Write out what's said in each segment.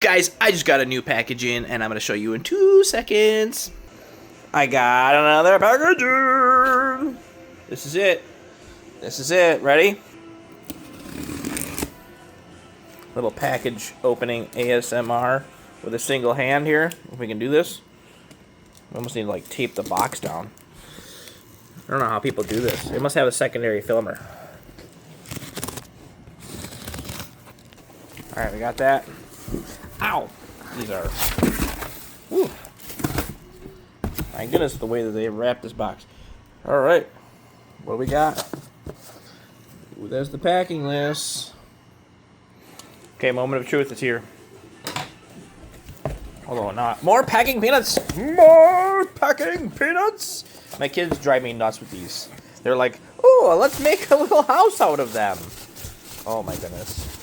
Guys, I just got a new package in, and I'm going to show you in 2 seconds. I got another package. This is it. This is it. Ready? Little package opening ASMR with a single hand here. If we can do this. We almost need to like tape the box down. I don't know how people do this. They must have a secondary filmer. Alright, we got that. Ow! These are... Whew. My goodness, the way that they wrap this box. Alright. What do we got? Ooh, there's the packing list. Okay, moment of truth is here. Although not. More packing peanuts! More packing peanuts! My kids drive me nuts with these. They're like, oh, let's make a little house out of them. Oh my goodness.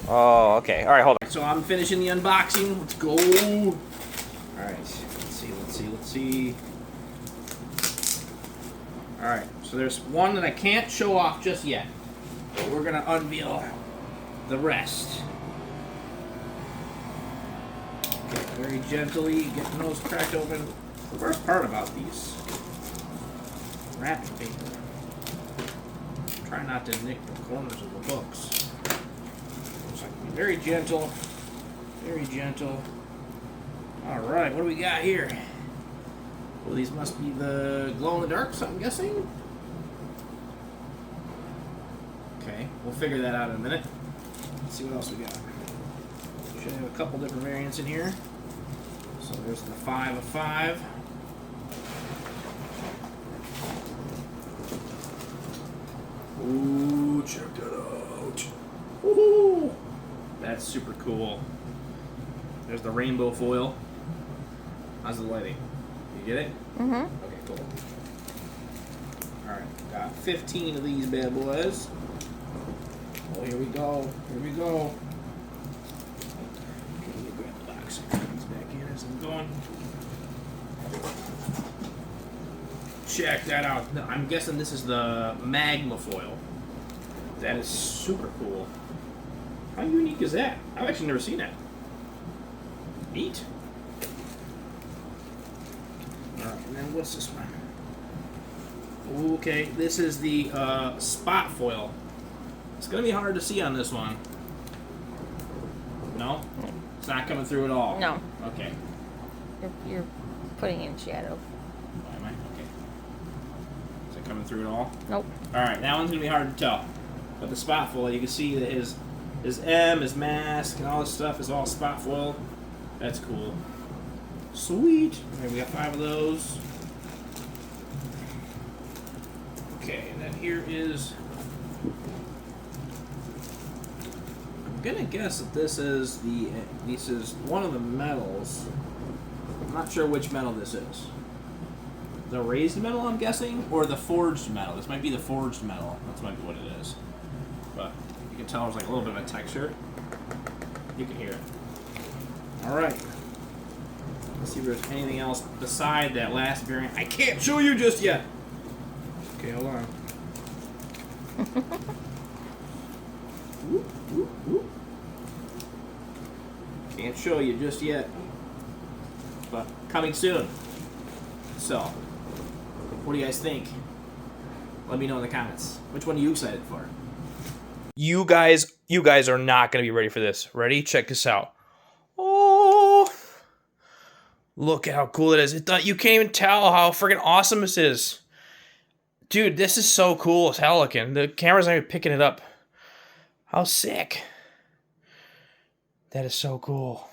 Oh, okay. Alright, hold on. So I'm finishing the unboxing. Let's go. Alright, let's see. Alright, so there's one that I can't show off just yet. But we're going to unveil the rest. Okay, very gently, getting those cracked open. The worst part about these, wrapping paper. Try not to nick the corners of the books. Be very gentle. Very gentle. Alright, what do we got here? Well, these must be the glow-in-the-darks, I'm guessing? Okay, we'll figure that out in a minute. Let's see what else we got. Should have a couple different variants in here. So there's the 5 of 5. Ooh, check that out. Woohoo! That's super cool. There's the rainbow foil. How's the lighting? You get it? Mm-hmm. Okay, cool. Alright, got 15 of these bad boys. Oh, here we go. Here we go. Okay, let me grab the box and put these back in as I'm going. Check that out. I'm guessing this is the magma foil. That is super cool. How unique is that? I've actually never seen that. Neat. Alright, and then what's this one? Okay, this is the spot foil. It's going to be hard to see on this one. No? It's not coming through at all? No. Okay. You're putting in shadow. Why am I? Okay. Is it coming through at all? Nope. Alright, that one's going to be hard to tell. But the spot foil, you can see that his M, his mask, and all this stuff is all spot foil. That's cool. Sweet. Okay, we got 5 of those. Okay, and then here is... I'm gonna guess that this is one of the metals. I'm not sure which metal this is. The raised metal, I'm guessing, or the forged metal. This might be the forged metal. That's might be what it is. But you can tell there's like a little bit of a texture. You can hear it. All right. Let's see if there's anything else beside that last variant. I can't show you just yet. Okay, hold on. Whoop, whoop, whoop. Can't show you just yet, but coming soon. So, what do you guys think? Let me know in the comments. Which one are you excited for? You guys are not going to be ready for this. Ready? Check this out. Oh, look at how cool it is. You can't even tell how freaking awesome this is. Dude, this is so cool. It's hell looking. The camera's not even picking it up. How sick. That is so cool.